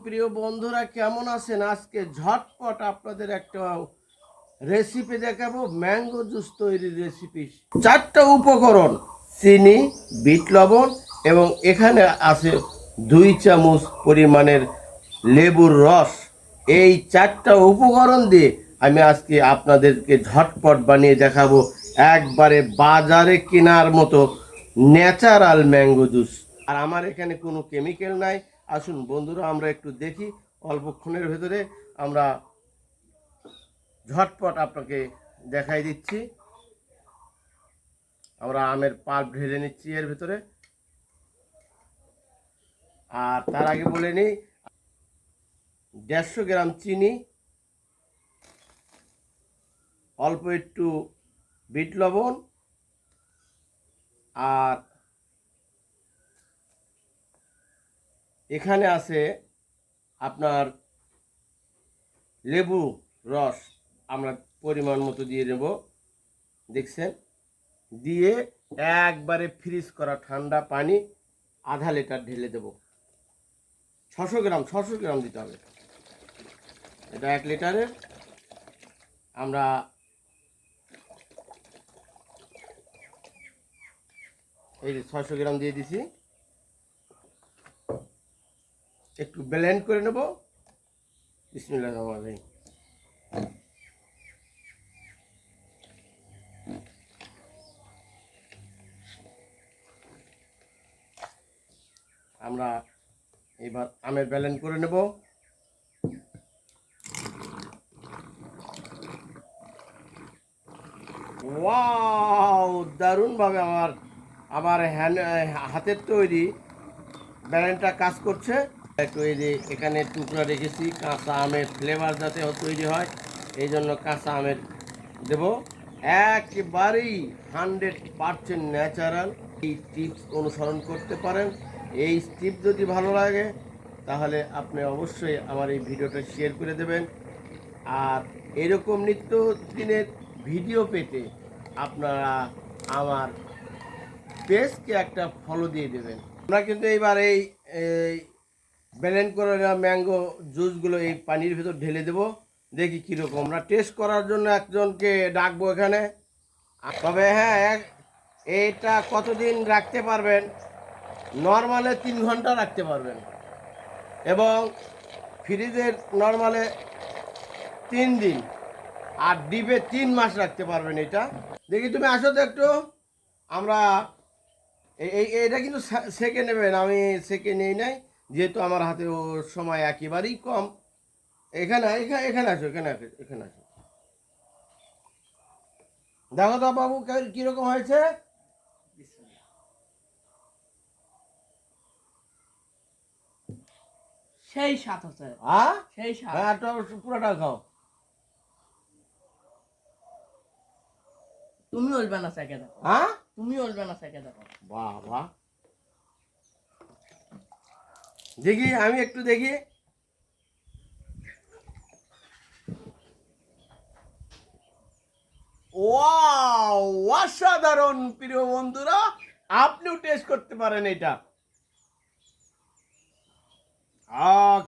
প্রিয় বন্ধুরা কেমন আছেন? আজকে ঝটপট আপনাদের একটা রেসিপি দেখাবো, ম্যাঙ্গো জুস তৈরির রেসিপি। 4টা উপকরণ: চিনি, বিট লবণ এবং এখানে আছে 2 চামচ পরিমাণের লেবুর রস। এই 4টা উপকরণ দিয়ে আমি আজকে আপনাদেরকে ঝটপট বানিয়ে দেখাবো একবারে বাজারে কেনার মতো ন্যাচারাল ম্যাঙ্গো জুস। আর আমার এখানে কোনো কেমিক্যাল নাই। আসুন বন্ধুরা, আমরা একটু দেখি। অল্পক্ষণের ভেতরে আমরা ঝটপট আপনাকে দেখাই দিচ্ছি। আমরা আমের পাল্প ঢেলে নিচ্ছি এর ভেতরে। আর তার আগে বলে নিই, 150 গ্রাম চিনি, অল্প একটু বিট লবণ, আর এখানে আছে আপনার লেবু রস। আমরা পরিমাণ মতো দিয়ে নেব, দেখছেন। দিয়ে একবারে ফ্রিজ করা ঠান্ডা পানি আধা লিটার ঢেলে দেব। 600 গ্রাম দিতে হবে। এটা 1 লিটারের। আমরা এই যে 600 গ্রাম দিয়ে দিছি। একটু ব্লেন্ড করে নেব। বিসমিল্লাহির রহমানির রহিম। আমরা এবার আমের ব্লেন্ড করে নেব। ওয়াও, দারুণভাবে আমার হাতের তৈরি ব্লেন্ডটা কাজ করছে। একটু এই যে এখানে টুকরা রেখেছি, কাঁচা আমের ফ্লেভার যাতে তৈরি হয়, এই জন্য কাঁচা আমের দেব। একেবারেই 100% ন্যাচারাল। এই টিপস অনুসরণ করতে পারেন। এই টিপ যদি ভালো লাগে তাহলে আপনি অবশ্যই আমার এই ভিডিওটা শেয়ার করে দেবেন। আর এরকম নিত্য দিনের ভিডিও পেতে আপনারা আমার পেজকে একটা ফলো দিয়ে দেবেন। আমরা কিন্তু এইবার এই ব্লেন্ড করে ম্যাঙ্গো জুসগুলো এই পানির ভিতর ঢেলে দেব। দেখি কীরকম। আমরা টেস্ট করার জন্য একজনকে ডাকবো এখানে। তবে হ্যাঁ, এটা কতদিন রাখতে পারবেন? নর্মালে 3 ঘন্টা রাখতে পারবেন, এবং ফ্রিজের নর্মালে 3 দিন, আর ডিপে 3 মাস রাখতে পারবেন। এটা দেখি, তুমি আসো তো একটু। আমরা এটা কিন্তু সেকে নেবেন, আমি সেকে নেই নাই, যেহেতু আমার হাতে সময় একেবারেই কম। এখানে এখানে আসো, এখানে আসো। দেখো তো বাবু কিরকম হয়েছে। সেই স্বাদ হচ্ছে। হ্যাঁ, সেই স্বাদ। হ্যাঁ, পুরোটা খাও। তুমি বলবে না সেকে দেখো। হ্যাঁ, তুমি বলবে না সেকে দেখো। বাহ বাহ, দেখি আমি একটু দেখি। ওয়াও, অসাধারণ প্রিয় বন্ধুরা, আপনিও টেস্ট করতে পারেন এটা।